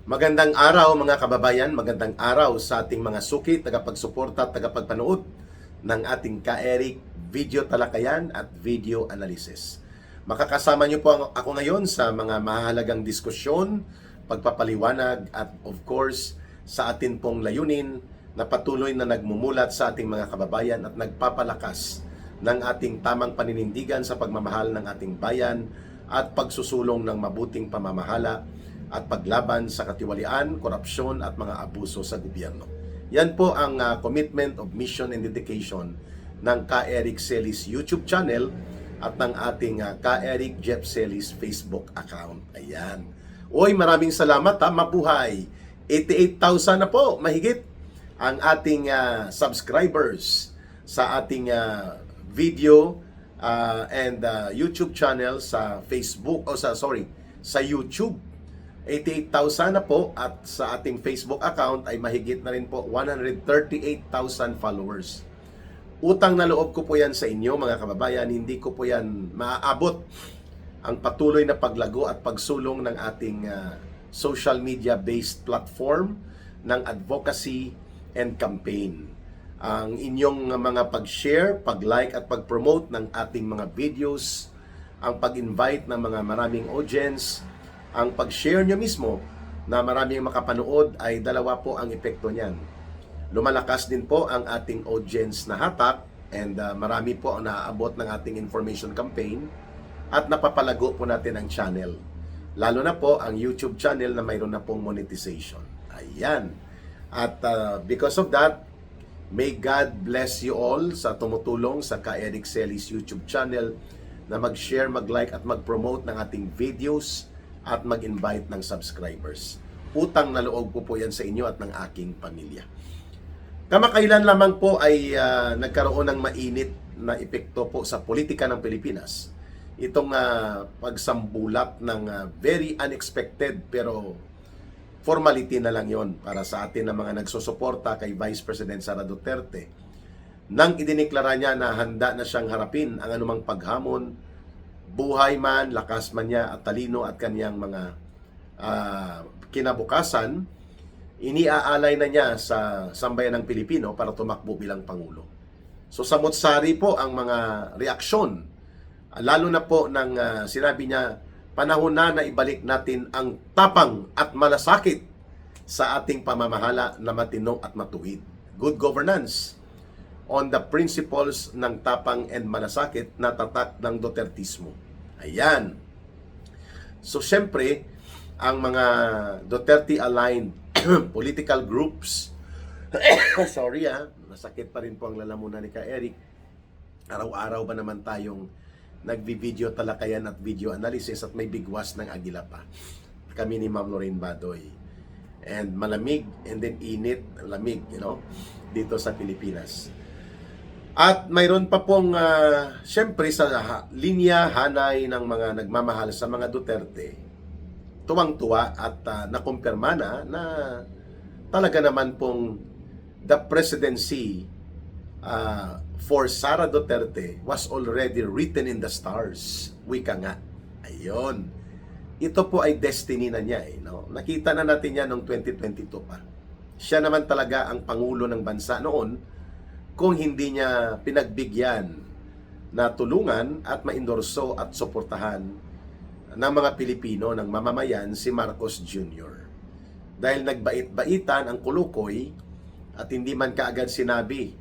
Magandang araw mga kababayan, magandang araw sa ating mga suki, tagapagsuporta at tagapagpanood ng ating Ka-Eric video talakayan at video analysis. Makakasama niyo po ako ngayon sa mga mahalagang diskusyon, pagpapaliwanag at of course sa atin pong layunin na patuloy na nagmumulat sa ating mga kababayan at nagpapalakas ng ating tamang paninindigan sa pagmamahal ng ating bayan at pagsusulong ng mabuting pamamahala at paglaban sa katiwalian, korupsyon at mga abuso sa gobyerno. Yan po ang commitment of mission and dedication ng Ka-Eric Celis YouTube channel at ng ating Ka-Eric Jeff Celis Facebook account. Ayan. Oy, maraming salamat ha, mabuhay. 88,000 na po, mahigit ang ating subscribers sa ating video and YouTube channel sa Facebook o sa YouTube. 88,000 na po at sa ating Facebook account ay mahigit na rin po 138,000 followers. Utang na loob ko po yan sa inyo mga kababayan, hindi ko po yan maaabot ang patuloy na paglago at pagsulong ng ating social media based platform ng advocacy and campaign. Ang inyong mga pag-share, pag-like at pag-promote ng ating mga videos, ang pag-invite ng mga maraming audience, ang pag-share nyo mismo na maraming makapanood ay dalawa po ang epekto niyan. Lumalakas din po ang ating audience na hatak and marami po ang naaabot ng ating information campaign at napapalago po natin ang channel. Lalo na po ang YouTube channel na mayroon na pong monetization. Ayan. At because of that, may God bless you all sa tumutulong sa Ka-Eric Celis YouTube channel na mag-share, mag-like at mag-promote ng ating videos at mag-invite ng subscribers. Utang na loob ko po yan sa inyo at ng aking pamilya. Kamakailan lamang po ay nagkaroon ng mainit na epekto po sa politika ng Pilipinas. Itong pagsambulat ng very unexpected pero formality na lang yon para sa atin na mga nagsusuporta kay Vice President Sara Duterte nang idineklara niya na handa na siyang harapin ang anumang paghamon, buhay man, lakas man niya at talino at kanyang mga kinabukasan, iniaalay na niya sa sambayan ng Pilipino para tumakbo bilang Pangulo. So samot-sari po ang mga reaksyon, lalo na po ng sinabi niya, panahon na ibalik natin ang tapang at malasakit sa ating pamamahala na matino at matuwid. Good governance on the principles ng tapang and malasakit na tatak ng Dutertismo. Ayan. So, syempre, ang mga Duterte-aligned political groups, masakit pa rin po ang lalamunan ni Ka-Eric. Araw-araw ba naman tayong nagbi-video talakayan at video analysis at may bigwas ng agila pa. Kami ni Ma'am Lorraine Badoy. And malamig, and then init, lamig, dito sa Pilipinas. At mayroon pa pong, syempre sa linya hanay ng mga nagmamahal sa mga Duterte, tuwang-tuwa at nakumpirma na talaga naman pong the presidency for Sara Duterte was already written in the stars. Wika nga. Ayun. Ito po ay destiny na niya. Nakita na natin yan noong 2022 pa. Siya naman talaga ang Pangulo ng bansa noon kung hindi niya pinagbigyan na tulungan at maendorso at suportahan ng mga Pilipino, ng mamamayan, si Marcos Jr. Dahil nagbait-baitan ang kulukoy at hindi man kaagad sinabi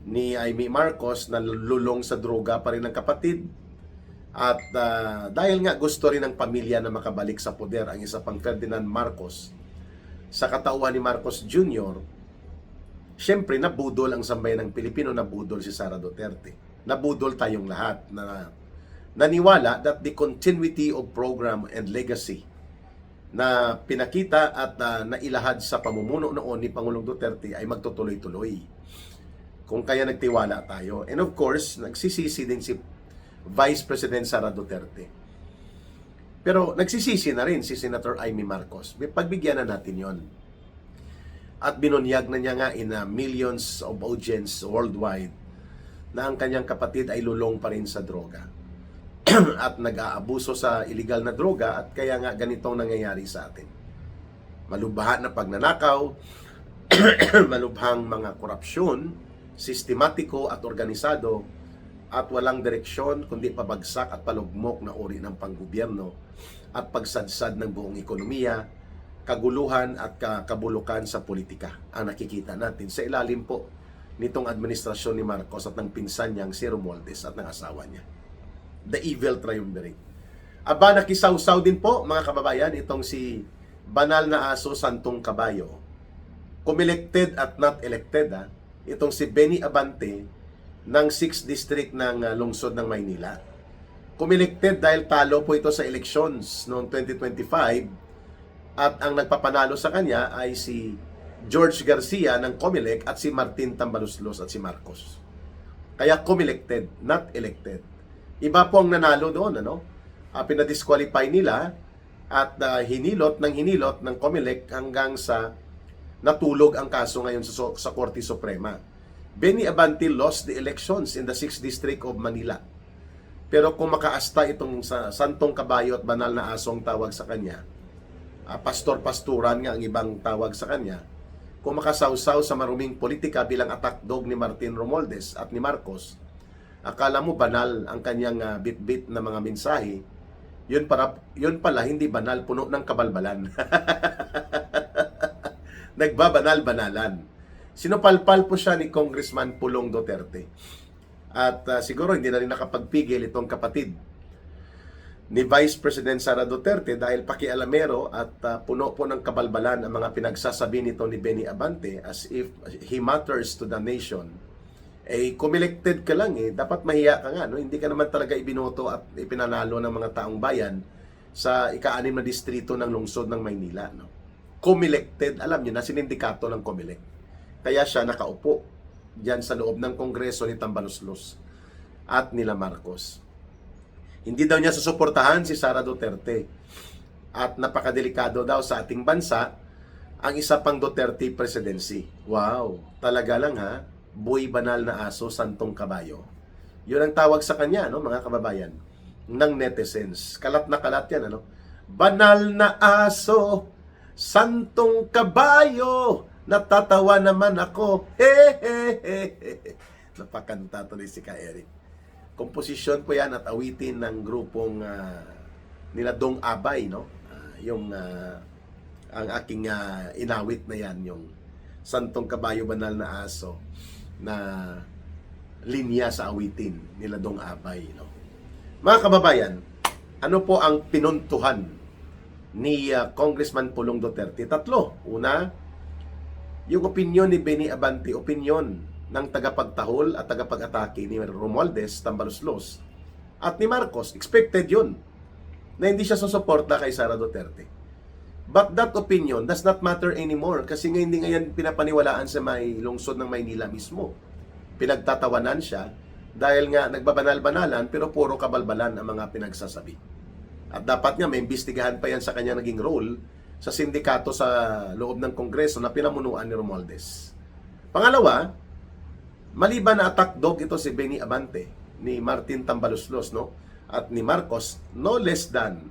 ni Amy Marcos na lulong sa droga pa rin ang kapatid. At dahil nga gusto rin ng pamilya na makabalik sa poder ang isa pang Ferdinand Marcos sa katauhan ni Marcos Jr., siyempre, nabudol ang sambayan ng Pilipino, nabudol si Sara Duterte. Nabudol tayong lahat na naniwala that the continuity of program and legacy na pinakita at nailahad sa pamumuno noon ni Pangulong Duterte ay magtutuloy-tuloy. Kung kaya nagtiwala tayo. And of course, nagsisisi din si Vice President Sara Duterte. Pero nagsisisi na rin si Senator Amy Marcos. Pagbigyan na natin yon. At binunyag na niya nga in millions of audience worldwide na ang kanyang kapatid ay lulong pa rin sa droga. At nag-aabuso sa illegal na droga at kaya nga ganitong nangyayari sa atin. malubha na pagnanakaw, malubhang mga korupsyon, sistematiko at organisado, at walang direksyon kundi pabagsak at palugmok na uri ng panggobyerno at pagsadsad ng buong ekonomiya, kaguluhan at kabulukan sa politika ang nakikita natin sa ilalim po nitong administrasyon ni Marcos at ng pinsan niyang si Romualdez at ng asawa niya. The evil triumvirate. Aba, nakisawsaw din po mga kababayan itong si banal na aso Santong Kabayo. Kumelected at not elected, itong si Benny Abante ng 6th District ng lungsod ng Maynila. Kumelected dahil talo po ito sa elections noong 2025 at ang nagpapanalo sa kanya ay si George Garcia ng Comelec at si Martin Tambaluslos at si Marcos. Kaya kumelected, not elected. Iba po ang nanalo doon, pinadisqualify nila at hinilot ng Comelec hanggang sa natulog ang kaso ngayon sa Korte Suprema. Benny Abante lost the elections in the 6th District of Manila. Pero kung makaasta itong Santong Kabayo at banal na asong tawag sa kanya, pastor-pasturan nga ang ibang tawag sa kanya, kung makasawsaw sa maruming politika bilang attack dog ni Martin Romualdez at ni Marcos, akala mo banal ang kanyang bit-bit na mga mensahe, yun pala hindi banal, puno ng kabalbalan. Nagbabanal-banalan. Sinupalpal po siya ni Congressman Pulong Duterte. At siguro hindi na rin nakapagpigil itong kapatid ni Vice President Sara Duterte dahil pakialamero at puno po ng kabalbalan ang mga pinagsasabi nito ni Benny Abante as if he matters to the nation. Kumelected ka lang dapat mahiya ka nga, Hindi ka naman talaga ibinoto at ipinanalo ng mga taong bayan sa ika-6 na distrito ng lungsod ng Maynila, Kumelected, alam niyo na, sinindikato ng Comelec. Kaya siya nakaupo diyan sa loob ng Kongreso ni Tambaluslos at nila Marcos. Hindi daw niya susuportahan si Sara Duterte at napakadelikado daw sa ating bansa ang isa pang Duterte presidency. Wow, talaga lang buhay banal na aso Santong Kabayo. Yun ang tawag sa kanya, mga kababayan, ng netizens. Kalat na kalat yan, Banal na aso Santong Kabayo, natatawa naman ako. Napakanta to ni si Ka Eric. Komposisyon po yan at awitin ng grupong nila Dong Abay, ang aking inawit na yan, yung Santong Kabayo Banal na Aso na linya sa awitin nila Dong Abay, Mga kababayan, ano po ang pinuntuhan ni Congressman Pulong Duterte? 3. Una, yung opinyon ni Benny Abante, opinyon ng tagapagtahol at tagapag-atake ni Romualdez, Tambaluslos at ni Marcos. Expected yun na hindi siya susuporta kay Sara Duterte. But that opinion does not matter anymore kasi nga hindi ngayon pinapaniwalaan sa may lungsod ng Maynila mismo. Pinagtatawanan siya dahil nga nagbabanal-banalan pero puro kabalbalan ang mga pinagsasabi. At dapat nga may imbestigahan pa yan sa kanya naging role sa sindikato sa loob ng Kongreso na pinamunuan ni Romualdez. Pangalawa, maliban na attack dog ito si Benny Abante, ni Martin Tambaluslos, at ni Marcos, no less than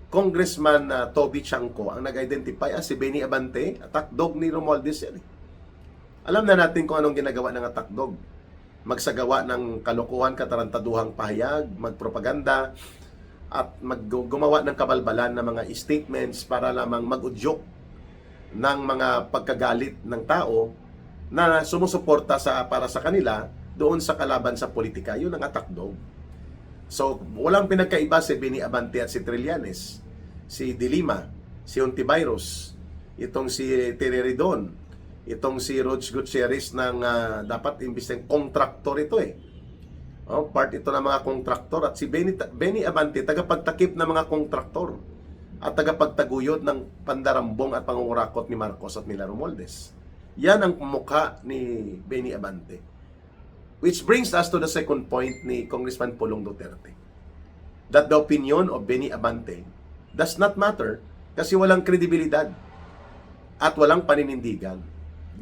Congressman Toby Chanco ang nag-identify si Benny Abante, attack dog ni Romualdez yan. Alam na natin kung anong ginagawa ng attack dog. Magsagawa ng kalokohan, katarantaduhang pahayag, magpropaganda, at gumawa ng kabalbalan ng mga statements para lamang mag-udyok ng mga pagkagalit ng tao na sumusuporta para sa kanila doon sa kalaban sa politika. Yun ang attack dog. So, walang pinagkaiba si Benny Abante at si Trillanes, si Dilima, si Ontiveros, itong si Tereridon, itong si Roch Gutierrez ng dapat imbis ng kontraktor ito part ito ng mga kontraktor at si Benny Abante tagapagtakip ng mga kontraktor at tagapagtaguyod ng pandarambong at pangungurakot ni Marcos at nila Romualdez. Yan ang mukha ni Benny Abante. Which brings us to the second point ni Congressman Pulong Duterte. That the opinion of Benny Abante does not matter kasi walang kredibilidad at walang paninindigan.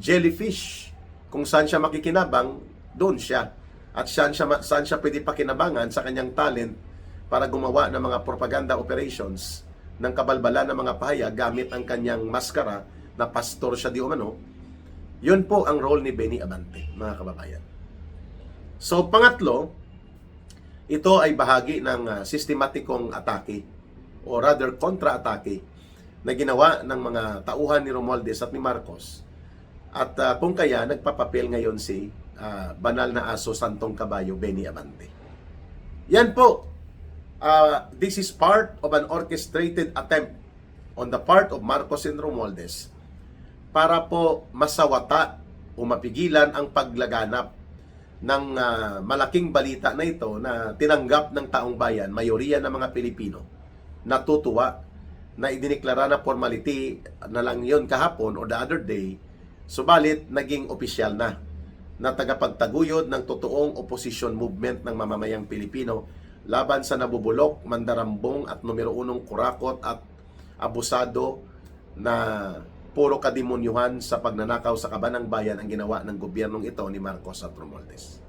Jellyfish, kung saan siya makikinabang, doon siya. At saan siya pwede pakinabangan sa kanyang talent para gumawa ng mga propaganda operations ng kabalbalan ng mga pahayag gamit ang kanyang maskara na pastor siya di umano. Yun po ang role ni Benny Abante, mga kababayan. So, pangatlo, ito ay bahagi ng sistematikong atake o rather kontra-atake na ginawa ng mga tauhan ni Romualdez at ni Marcos. At kung kaya, nagpapapel ngayon si banal na aso, santong kabayo, Benny Abante. Yan po. This is part of an orchestrated attempt on the part of Marcos and Romualdez para po masawata o mapigilan ang paglaganap ng malaking balita na ito na tinanggap ng taong bayan, mayoriya ng mga Pilipino, natutuwa na idiniklara na formality na lang yon kahapon or the other day, subalit naging opisyal na tagapagtaguyod ng totoong opposition movement ng mamamayang Pilipino laban sa nabubulok, mandarambong at numero 1 kurakot at abusado na puro kademonyuhan sa pagnanakaw sa kabanang bayan ang ginawa ng gobyernong ito ni Marcos at Romualdez.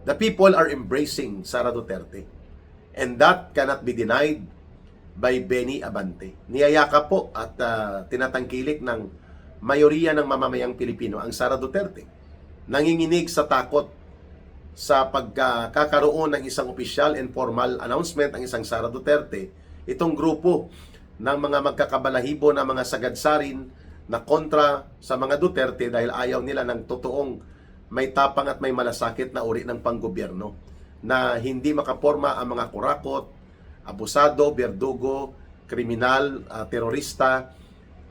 The people are embracing Sara Duterte, and that cannot be denied by Benny Abante. Niyayakap po at tinatangkilik ng mayoriya ng mamamayang Pilipino ang Sara Duterte. Nanginginig sa takot sa pagkakaroon ng isang official and formal announcement ang isang Sara Duterte, itong grupo ng mga magkakabalahibo na mga sagadsarin na kontra sa mga Duterte dahil ayaw nila ng totoong may tapang at may malasakit na uri ng panggobyerno na hindi makaporma ang mga kurakot, abusado, berdugo, kriminal, terorista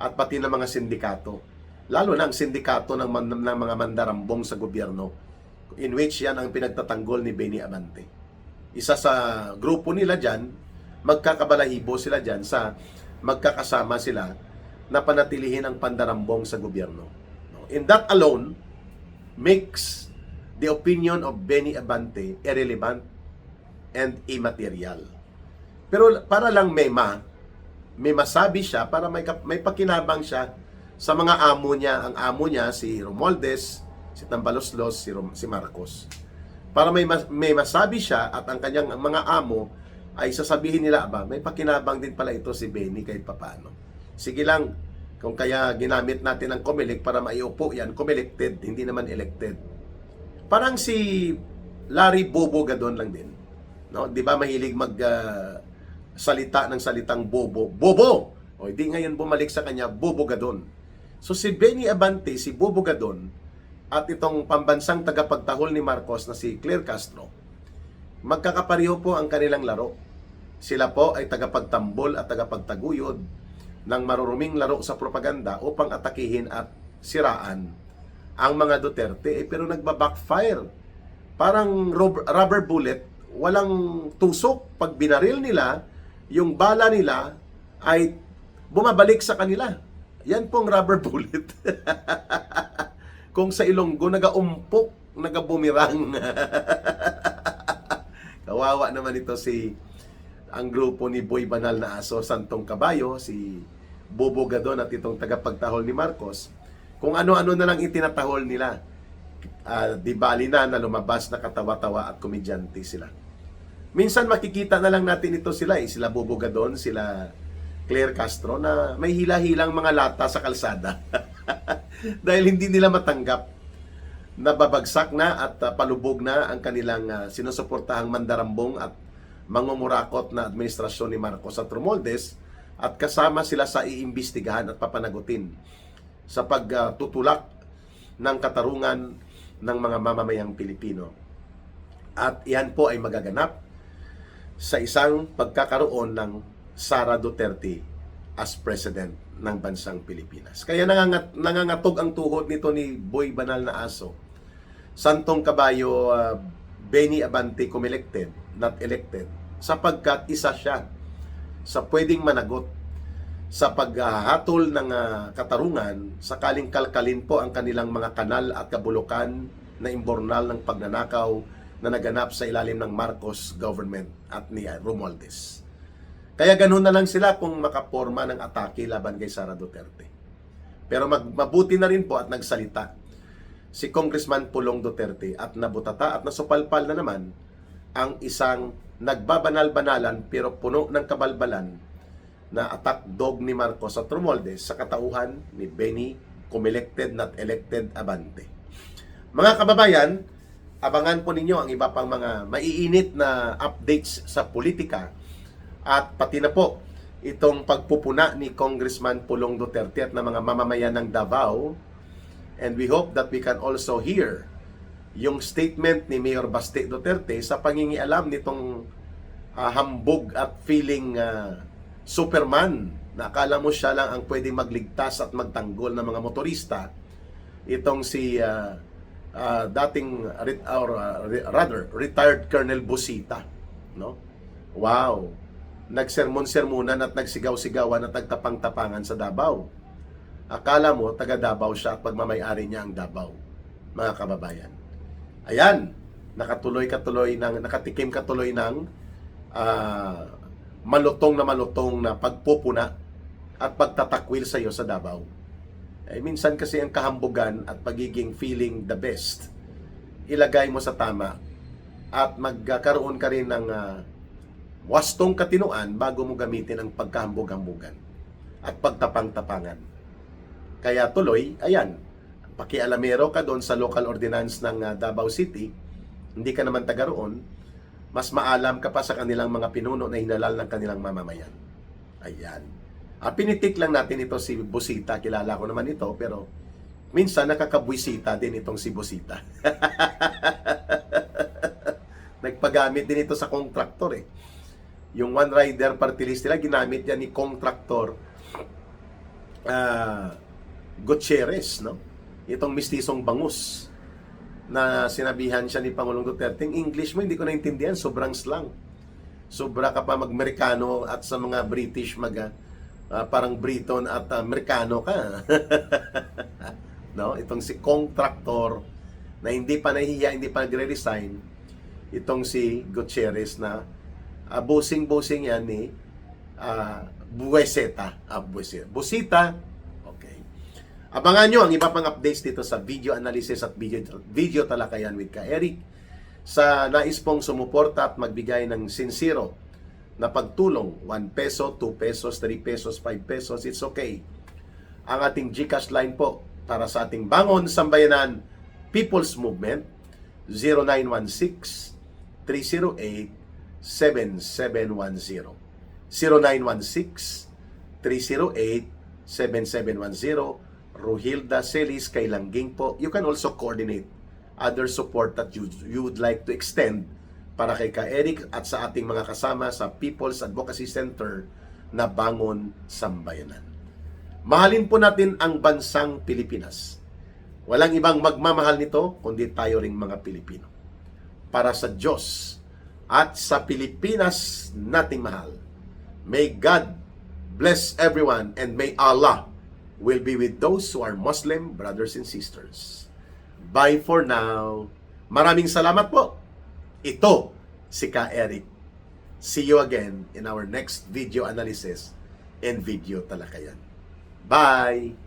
at pati ng mga sindikato. Lalo na ang sindikato ng mga mandarambong sa gobyerno, in which yan ang pinagtatanggol ni Benny Abante. Isa sa grupo nila dyan, magkakabalahibo sila dyan sa magkakasama sila na panatilihin ang pandarambong sa gobyerno. In that alone, makes the opinion of Benny Abante irrelevant and immaterial. Pero para lang may masabi siya, para may pakinabang siya sa mga amo niya. Ang amo niya, si Romualdez, si Tambaloslos, si Marcos. Para may masabi siya at ang kanyang mga amo ay sasabihin nila, may pakinabang din pala ito si Benny kahit papaano. Sige lang, kung kaya ginamit natin ang COMELEC para maiupo yan, COMELECted, hindi naman elected. Parang si Larry Bobo Gadon lang din. No? Di ba mahilig salita ng salitang bobo? Bobo! O hindi ngayon bumalik sa kanya, Bobo Gadon. So si Benny Abante, si Bobo Gadon, at itong pambansang tagapagtahol ni Marcos na si Claire Castro, magkakapareho po ang kanilang laro. Sila po ay tagapagtambol at tagapagtaguyod ng maruruming laro sa propaganda upang atakihin at siraan ang mga Duterte, pero nagbabackfire. Parang rubber bullet, walang tusok. Pag binaril nila, yung bala nila ay bumabalik sa kanila. Yan pong rubber bullet. Kung sa Ilonggo, nagaumpok, nagabumirang. Kawawa naman ito ang grupo ni Boy Banal na Aso, Santong Kabayo, si Bobo Gadon at itong tagapagtahol ni Marcos. Kung ano-ano na lang itinatahol nila, di bali na lumabas na katawa-tawa at komedyante sila. Minsan makikita na lang natin ito sila, sila Bobo Gadon, sila Claire Castro, na may hila-hilang mga lata sa kalsada. Dahil hindi nila matanggap na babagsak na at palubog na ang kanilang sinusuportahang mandarambong at mangumurakot na administrasyon ni Marcos at Romualdez, at kasama sila sa iimbestigahan at papanagutin sa pagtutulak ng katarungan ng mga mamamayang Pilipino. At iyan po ay magaganap sa isang pagkakaroon ng Sara Duterte as President ng bansang Pilipinas. Kaya nangangatog ang tuhod nito ni Boy Banal na Aso, Santong Kabayo, Benny Abante elected, not elected, sapagkat isa siya sa pwedeng managot sa paghahatol ng katarungan sakaling kalkalin po ang kanilang mga kanal at kabulukan na imbornal ng pagnanakaw na naganap sa ilalim ng Marcos government at ni Romualdez. Kaya ganun na lang sila kung makaporma ng atake laban kay Sara Duterte. Pero mabuti na rin po at nagsalita si Congressman Pulong Duterte at nabutata at nasupalpal na naman ang isang nagbabanal-banalan pero puno ng kabalbalan na attack dog ni Marcos at Romualdez sa katauhan ni Benny Kumelected not elected abante. Mga kababayan, abangan po ninyo ang iba pang mga maiinit na updates sa politika at pati na po itong pagpupuna ni Congressman Pulong Duterte at ng mga mamamayan ng Davao. And we hope that we can also hear yung statement ni Mayor Baste Duterte sa pangingialam nitong hambog at feeling Superman na akala mo siya lang ang pwedeng magligtas at magtanggol ng mga motorista. Itong si dating retired Colonel Busita, no? Wow. Nagsermon-sermonan at nagsigaw-sigawan at nagtapang-tapangan sa Davao. Akala mo taga Davao siya at pagmamay-ari niya ang Davao, mga kababayan. Ayan, nakatikim katuloy ng malutong na pagpupuna at pagtatakwil sa iyo sa Davao. Minsan kasi ang kahambugan at pagiging feeling the best, ilagay mo sa tama at magkaroon ka rin ng wastong katinuan bago mo gamitin ang pagkahambog-hambugan at pagtapang-tapangan. Kaya tuloy, ayan, pakialamero ka doon sa local ordinance ng Davao City, hindi ka naman taga roon, mas maalam ka pa sa kanilang mga pinuno na hinalal ng kanilang mamamayan. Ayan. Pinitik lang natin ito si Busita, kilala ko naman ito, pero minsan nakakabwisita din itong si Busita. Nagpagamit din ito sa kontraktor eh. Yung One Rider Party List nila, ginamit yan ni kontraktor Gutierrez, no? Itong mistisong bangus na sinabihan siya ni Pangulong Duterte, yung English mo hindi ko naintindihan, sobrang slang. Sobra ka pa mag-Amerikano at sa mga British parang Briton at Amerikano ka. No? Itong si kontraktor na hindi pa nahihiya, hindi pa nagre-resign, itong si Gutierrez na busing-busing yan ni Bueseta. Busita. Okay. Abangan nyo ang iba pang updates dito sa video analysis at video talakayan with Ka Eric. Sa nais pong sumuporta at magbigay ng sincero na pagtulong, 1 peso, 2 pesos, 3 pesos, 5 pesos, it's okay. Ang ating GCash line po para sa ating Bangon Sambayanan People's Movement, 0916-308-7710. 0916-308-7710. Rohilda Celis kay Langging po. You can also coordinate other support that you would like to extend para kay Ka Eric at sa ating mga kasama sa People's Advocacy Center na Bangon Sambayanan. Mahalin po natin ang bansang Pilipinas. Walang ibang magmamahal nito kundi tayo ring mga Pilipino. Para sa Diyos at sa Pilipinas nating mahal. May God bless everyone and may Allah will be with those who are Muslim brothers and sisters. Bye for now. Maraming salamat po. Ito si Ka Eric. See you again in our next video analysis and video talakayan. Bye!